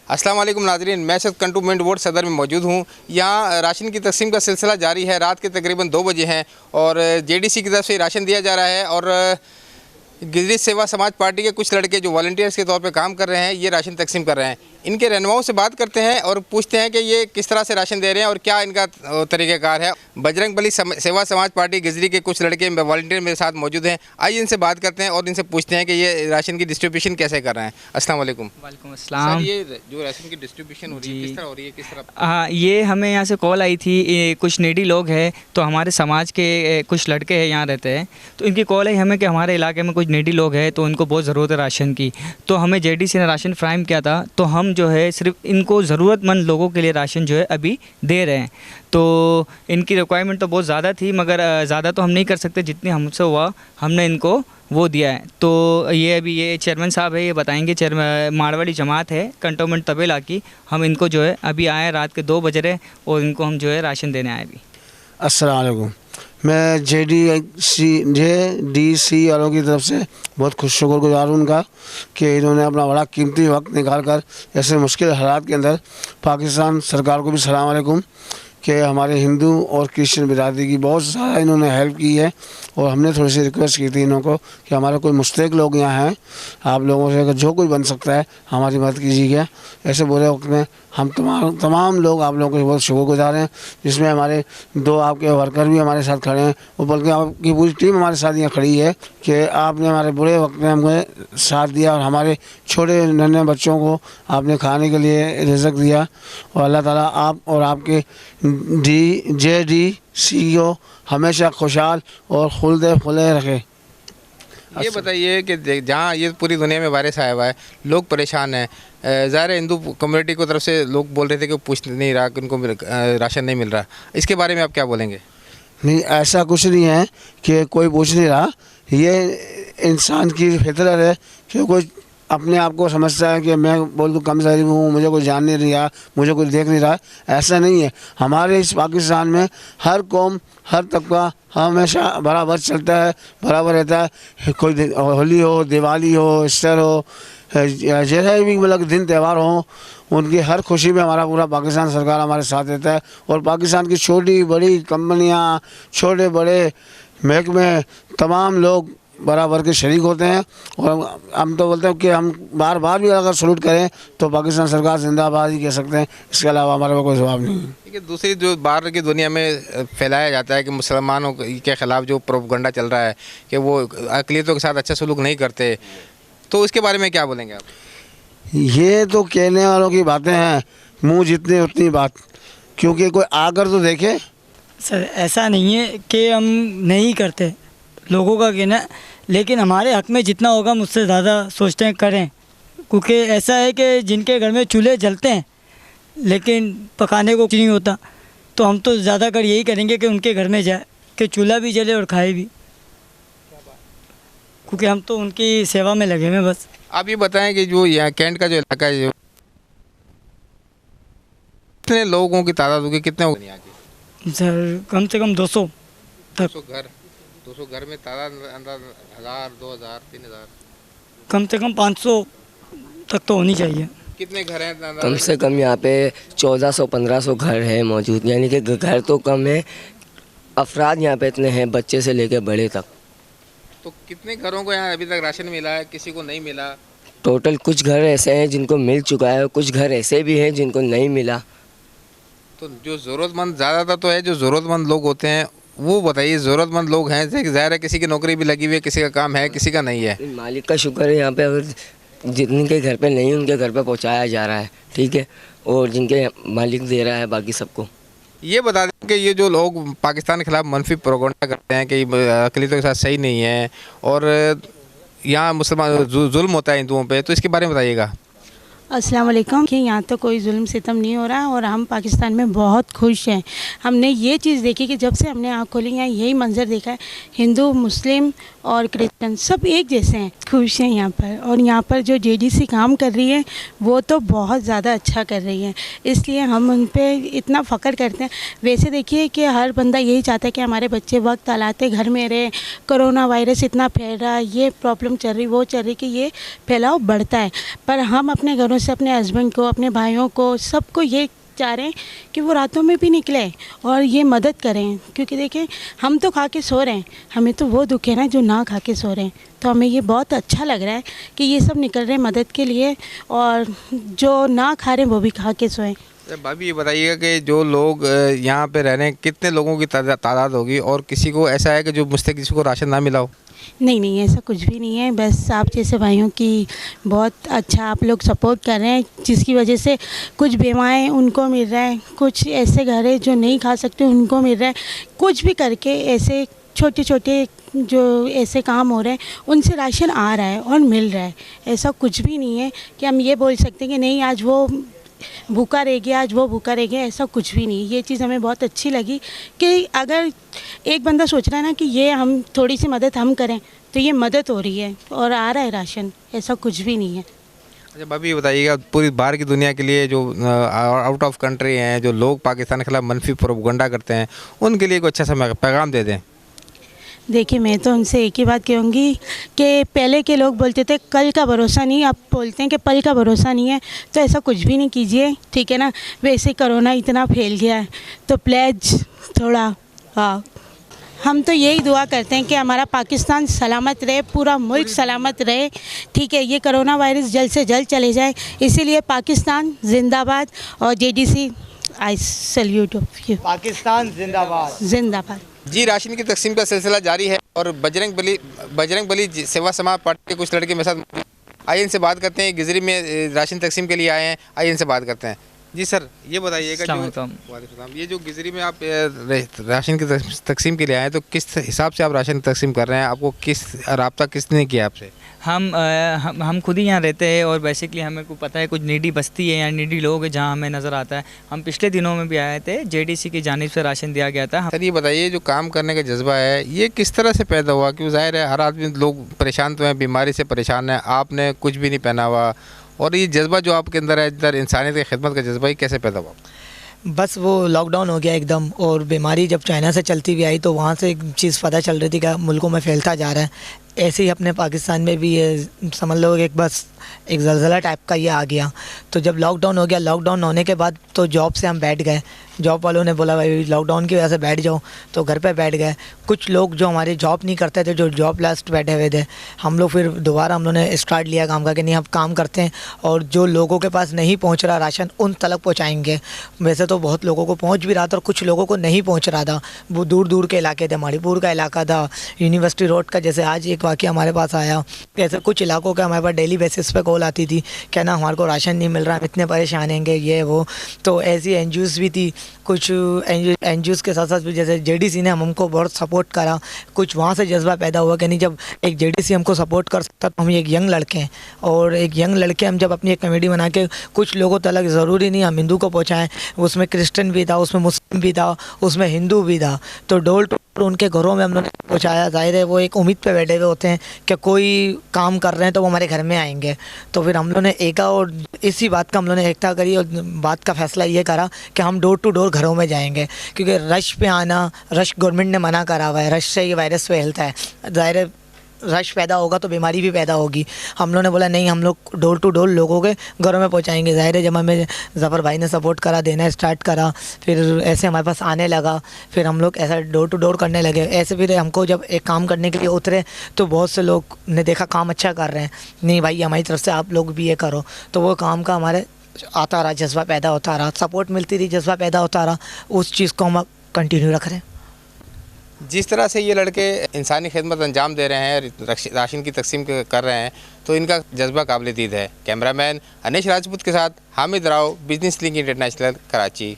अस्सलाम वालेकुम नाज़रीन, मैं सद कंटोनमेंट वार्ड सदर में मौजूद हूँ। यहाँ राशन की तकसीम का सिलसिला जारी है। रात के तकरीबन 2 बजे हैं और जेडीसी की तरफ से राशन दिया जा रहा है और गिरदी सेवा समाज पार्टी के कुछ लड़के जो वॉलंटियर्स के तौर पे काम कर रहे हैं, ये राशन तकसीम कर रहे हैं। इनके रहनुमाओं से बात करते हैं और पूछते हैं कि ये किस तरह से राशन दे रहे हैं और क्या इनका तरीक़ाकार है। बजरंग बली सेवा समाज पार्टी गिजरी के कुछ लड़के वॉलंटियर मेरे साथ मौजूद हैं। आइए इनसे बात करते हैं और इनसे पूछते हैं कि ये राशन की डिस्ट्रीब्यूशन कैसे कर रहे हैं। अस्सलाम वालेकुम। वालेकुम अस्सलाम। ये जो राशन की डिस्ट्रीब्यूशन हो रही है किस तरह हो रही है, किस तरह? हाँ, ये हमें यहाँ से कॉल आई थी। कुछ नीडी लोग हैं, तो हमारे समाज के कुछ लड़के हैं यहाँ रहते हैं, तो इनकी कॉल आई हमें कि हमारे इलाके में कुछ नीडी लोग हैं तो उनको बहुत ज़रूरत है राशन की। तो हमें जेडीसी ने राशन फ्राहम किया था, तो हम जो है सिर्फ इनको ज़रूरतमंद लोगों के लिए राशन जो है अभी दे रहे हैं। तो इनकी रिक्वायरमेंट तो बहुत ज़्यादा थी, मगर ज़्यादा तो हम नहीं कर सकते, जितनी हमसे हुआ हमने इनको वो दिया है। तो ये अभी ये चेयरमैन साहब है, ये बताएंगे। मारवाड़ी जमात है कंटोनमेंट तबेला की। हम इनको जो है अभी आए, रात के 2 बज रहे और इनको हम जो है राशन देने आए अभी। अस्सलाम वालेकुम। मैं जेडीसी वालों की तरफ से बहुत शुक्रगुजार हूँ उनका कि इन्होंने अपना बड़ा कीमती वक्त निकाल कर ऐसे मुश्किल हालात के अंदर पाकिस्तान सरकार को भी सलाम वालेकुम कि हमारे हिंदू और क्रिश्चियन बिरादरी की बहुत सारा इन्होंने हेल्प की है। और हमने थोड़ी सी रिक्वेस्ट की थी इन्हों को कि हमारे कोई मुस्तैक लोग यहाँ हैं, आप लोगों से अगर जो कोई बन सकता है हमारी मदद कीजिएगा। ऐसे बुरे वक्त में हम तमाम लोग आप लोगों के बहुत शुक्रगुजार हैं, जिसमें हमारे 2 आपके वर्कर भी हमारे साथ खड़े हैं और बल्कि आपकी पूरी टीम हमारे साथ यहाँ खड़ी है कि आपने हमारे बुरे वक्त में हमें साथ दिया और हमारे छोटे नन्हे बच्चों को आपने खाने के लिए रिज़्क दिया। और अल्लाह ताला आप और आपके जेडीसी हमेशा खुशहाल और खुलदे खुले रखे। ये बताइए कि जहाँ ये पूरी दुनिया में वायरस आया हुआ है, लोग परेशान हैं। ज़ाहिर हिंदू कम्युनिटी की तरफ से लोग बोल रहे थे कि पूछ नहीं रहा, कि उनको राशन नहीं मिल रहा। इसके बारे में आप क्या बोलेंगे? नहीं, ऐसा कुछ नहीं है कि कोई पूछ नहीं रहा। ये इंसान की फितरत है कि कोई अपने आप को समझता है कि मैं बोल दूँ कम शरीफ हूँ, मुझे कोई जान नहीं रहा, मुझे कोई देख नहीं रहा। ऐसा नहीं है। हमारे इस पाकिस्तान में हर कौम, हर तबका हमेशा बराबर चलता है, बराबर रहता है। कोई होली हो, दिवाली हो, ईस्टर हो, जैसे भी मतलब दिन त्यौहार हो, उनकी हर खुशी में हमारा पूरा पाकिस्तान सरकार हमारे साथ रहता है। और पाकिस्तान की छोटी बड़ी कंपनियाँ, छोटे बड़े महकमे, तमाम लोग बराबर के शरीक होते हैं। और हम तो बोलते हैं कि हम बार बार भी अगर सलूट करें तो पाकिस्तान सरकार जिंदाबाद ही कह सकते हैं, इसके अलावा हमारे पास कोई जवाब नहीं है। ठीक है। दूसरी जो बाहर की दुनिया में फैलाया जाता है कि मुसलमानों के ख़िलाफ़ जो प्रोपगंडा चल रहा है कि वो अक़लियतों के साथ अच्छा सलूक नहीं करते, तो इसके बारे में क्या बोलेंगे आप? ये तो कहने वालों की बातें हैं, मुँह जितनी उतनी बात, क्योंकि कोई आकर तो देखे। सर ऐसा नहीं है कि हम नहीं करते, लोगों का कहना, लेकिन हमारे हक़ में जितना होगा मुझसे ज़्यादा सोचते हैं करें। क्योंकि ऐसा है कि जिनके घर में चूल्हे जलते हैं लेकिन पकाने को कुछ नहीं होता, तो हम तो ज़्यादा कर यही करेंगे कि उनके घर में जाए कि चूल्हा भी जले और खाए भी, क्योंकि हम तो उनकी सेवा में लगे हुए बस। आप ये बताएं कि जो यहाँ कैंट का जो इलाका है, जो कितने लोगों की तादाद होगी, कितने होगी यहाँ की? सर कम से कम 200 तक। 200 घर में तादाद अंदाज 1000, 2000, 3000, कम से कम 500 तक तो होनी चाहिए। कितने घर हैं? कम से कम यहाँ पे 1400-1500 घर है मौजूद, यानी कि घर तो कम है, अफराद यहाँ पे इतने हैं, बच्चे से लेकर बड़े तक। तो कितने घरों को यहाँ अभी तक राशन मिला है, किसी को नहीं मिला? टोटल कुछ घर ऐसे हैं जिनको मिल चुका है, कुछ घर ऐसे भी हैं जिनको नहीं मिला। तो जो ज़रूरतमंद ज़्यादातर तो है, जो ज़रूरतमंद लोग होते हैं वो बताइए। ज़रूरतमंद लोग हैं, ज़ाहिर है किसी की नौकरी भी लगी हुई है, किसी का काम है, किसी का नहीं है। मालिक का शुक्र है, यहाँ पे अगर जिनके घर पे नहीं उनके घर पे पहुँचाया जा रहा है, ठीक है, और जिनके मालिक दे रहा है बाकी सबको। ये बता दें कि ये जो लोग पाकिस्तान के खिलाफ मनफी प्रोपगंडा करते हैं कि अक़लियतों के साथ सही नहीं है और यहाँ मुसलमान जुल्म होता है हिंदुओं पे, तो इसके बारे में बताइएगा। अस्सलाम वालेकुम। कि यहाँ तो कोई जुल्म सितम नहीं हो रहा और हम पाकिस्तान में बहुत खुश हैं। हमने ये चीज़ देखी कि जब से हमने आँख खोली है यही मंजर देखा है, हिंदू, मुस्लिम और क्रिश्चियन सब एक जैसे हैं, खुश हैं यहाँ पर। और यहाँ पर जो जेडीसी काम कर रही है वो तो बहुत ज़्यादा अच्छा कर रही है, इसलिए हम उन पर इतना फ़ख्र करते हैं। वैसे देखिए कि हर बंदा यही चाहता है कि हमारे बच्चे वक्त आलाते घर में रहे, कोरोना वायरस इतना फैल रहा है, ये प्रॉब्लम चल रही, वो चल रही कि ये फैलाव बढ़ता है, पर हम अपने घरों दिनों से अपने हस्बैंड को, अपने भाइयों को, सबको ये चाह रहे हैं कि वो रातों में भी निकले और ये मदद करें, क्योंकि देखें हम तो खा के सो रहे हैं, हमें तो वो दुख है ना जो ना खा के सो रहे हैं। तो हमें ये बहुत अच्छा लग रहा है कि ये सब निकल रहे हैं मदद के लिए, और जो ना खा रहे हैं वो भी खा के सोएं। भाभी ये बताइएगा कि जो लोग यहाँ पे रह रहे हैं, कितने लोगों की तादाद होगी, और किसी को ऐसा है कि जो मुझसे किसी को राशन ना मिला हो? नहीं नहीं, ऐसा कुछ भी नहीं है। बस आप जैसे भाइयों की बहुत अच्छा आप लोग सपोर्ट कर रहे हैं, जिसकी वजह से कुछ बीमाएँ उनको मिल रहा है, कुछ ऐसे घर है जो नहीं खा सकते उनको मिल रहा है। कुछ भी करके ऐसे छोटे छोटे जो ऐसे काम हो रहे हैं उनसे राशन आ रहा है और मिल रहा है। ऐसा कुछ भी नहीं है कि हम ये बोल सकते हैं कि नहीं आज वो भूखा रह गया, आज वो भूखा रह गया, ऐसा कुछ भी नहीं। ये चीज़ हमें बहुत अच्छी लगी कि अगर एक बंदा सोच रहा है ना कि ये हम थोड़ी सी मदद हम करें, तो ये मदद हो रही है और आ रहा है राशन, ऐसा कुछ भी नहीं है। अच्छा भाभी ये बताइएगा, पूरी बाहर की दुनिया के लिए जो आउट ऑफ कंट्री हैं, जो लोग पाकिस्तान के खिलाफ मनफी प्रोपगंडा करते हैं, उनके लिए कोई अच्छा सा पैगाम दे दें। देखिए मैं तो उनसे एक ही बात कहूँगी कि पहले के लोग बोलते थे कल का भरोसा नहीं, अब बोलते हैं कि पल का भरोसा नहीं है। तो ऐसा कुछ भी नहीं कीजिए, ठीक है ना। वैसे कोरोना इतना फैल गया है तो प्लीज़ थोड़ा हम तो यही दुआ करते हैं कि हमारा पाकिस्तान सलामत रहे, पूरा मुल्क सलामत रहे, ठीक है। ये कोरोना वायरस जल्द से जल्द चले जाए, इसीलिए पाकिस्तान जिंदाबाद और JDC I salute you. Pakistan जिंदाबाद जिंदाबाद। जी, राशन की तकसीम का सिलसिला जारी है और बजरंग बली सेवा समाज पार्टी के कुछ लड़के मेरे साथ, आइए इनसे बात करते हैं। गिजरी में राशन तकसीम के लिए आए हैं, आइए इनसे बात करते हैं। जी सर, ये बताइएगा ये जो गिजरी में आप राशन की तकसीम के लिए आए हैं, तो किस हिसाब से आप राशन तकसीम कर रहे हैं? आपको किस राब्ता किसने किया आपसे? हम खुद ही यहाँ रहते हैं और बेसिकली हमें को पता है कुछ नीडी बस्ती है या नीडी लोग हैं जहाँ हमें नज़र आता है। हम पिछले दिनों में भी आए थे, JDC की जानिब से राशन दिया गया था। सर ये बताइए, जो काम करने का जज्बा है ये किस तरह से पैदा हुआ? क्योंकि जाहिर है हर आदमी, लोग परेशान तो हैं, बीमारी से परेशान है, आपने कुछ भी नहीं पहना हुआ, और ये जज्बा जो आपके अंदर है, इधर इंसानियत की खिदमत का जज्बा, ही कैसे पैदा हुआ? बस वो लॉकडाउन हो गया एकदम, और बीमारी जब चाइना से चलती हुई आई तो वहाँ से एक चीज़ पता चल रही थी कि मुल्कों में फैलता जा रहा है। ऐसे ही अपने पाकिस्तान में भी ये समझ लो एक बस एक ज़लज़ला टाइप का ये आ गया। तो जब लॉकडाउन हो गया, लॉकडाउन होने के बाद तो जॉब से हम बैठ गए। जॉब वालों ने बोला भाई लॉकडाउन की वजह से बैठ जाओ, तो घर पे बैठ गए। कुछ लोग जो हमारे जॉब नहीं करते थे, जो जॉब लास्ट बैठे हुए थे, हम लोग फिर दोबारा हम लोगों ने स्टार्ट लिया काम का कि नहीं अब काम करते हैं, और जो लोगों के पास नहीं पहुंच रहा राशन उन तक पहुंचाएंगे। वैसे तो बहुत लोगों को पहुंच भी रहा था और कुछ लोगों को नहीं पहुंच रहा था। वो दूर दूर के इलाके थे, मणिपुर का इलाका था, यूनिवर्सिटी रोड का, जैसे आज एक वाक़या हमारे पास आया। ऐसे कुछ इलाकों के हमारे पास डेली बेसिस पे कॉल आती थी, कहना हमारे को राशन नहीं मिल रहा, हम इतने परेशान हैं ये वो। तो ऐसी NGOs भी थी, कुछ NGOs के साथ साथ भी जैसे JDC ने हमको बहुत सपोर्ट करा। कुछ वहाँ से जज्बा पैदा हुआ कि नहीं, जब एक JDC हमको सपोर्ट कर सकता तो हम एक यंग लड़के हैं, और एक यंग लड़के हम जब अपनी एक कमेटी बना के कुछ लोगों तक, ज़रूरी नहीं हम हिंदू को पहुँचाएँ, उसमें क्रिश्चियन भी था, उसमें मुस्लिम भी था, उसमें हिंदू भी था। तो डोर टू डोर उनके घरों में हम लोगों ने पहुँचाया। ज़ाहिर है वो एक उम्मीद पे बैठे हुए होते हैं कि कोई काम कर रहे हैं तो वो हमारे घर में आएंगे। तो फिर हम लोगों ने एका, और इसी बात का हम लोगों ने एकता करी और बात का फ़ैसला ये करा कि हम डोर टू डोर घरों में जाएंगे, क्योंकि रश पे आना, रश गवर्नमेंट ने मना करा हुआ है, रश से ये वायरस फैलता है। ज़ाहिर है रश पैदा होगा तो बीमारी भी पैदा होगी। हम लोगों ने बोला नहीं, हम लोग डोर टू डोर लोगों के घरों में पहुंचाएंगे। ज़ाहिर है जब हमें ज़फ़र भाई ने सपोर्ट करा, देना स्टार्ट करा, फिर ऐसे हमारे पास आने लगा, फिर हम लोग ऐसा डोर टू डोर करने लगे। ऐसे फिर हमको जब एक काम करने के लिए उतरे तो बहुत से लोग ने देखा काम अच्छा कर रहे हैं, नहीं भाई हमारी तरफ से आप लोग भी ये करो। तो वो काम का हमारे आता रहा, जज्बा पैदा होता रहा, सपोर्ट मिलती रही, जज्बा पैदा होता रहा, उस चीज़ को हम कंटिन्यू रख रहे हैं। जिस तरह से ये लड़के इंसानी खिदमत अंजाम दे रहे हैं, राशन की तकसीम कर रहे हैं, तो इनका जज्बा काबिल दीद है। कैमरामैन अनिश राजपूत के साथ Hamid Rao, business link international, Karachi.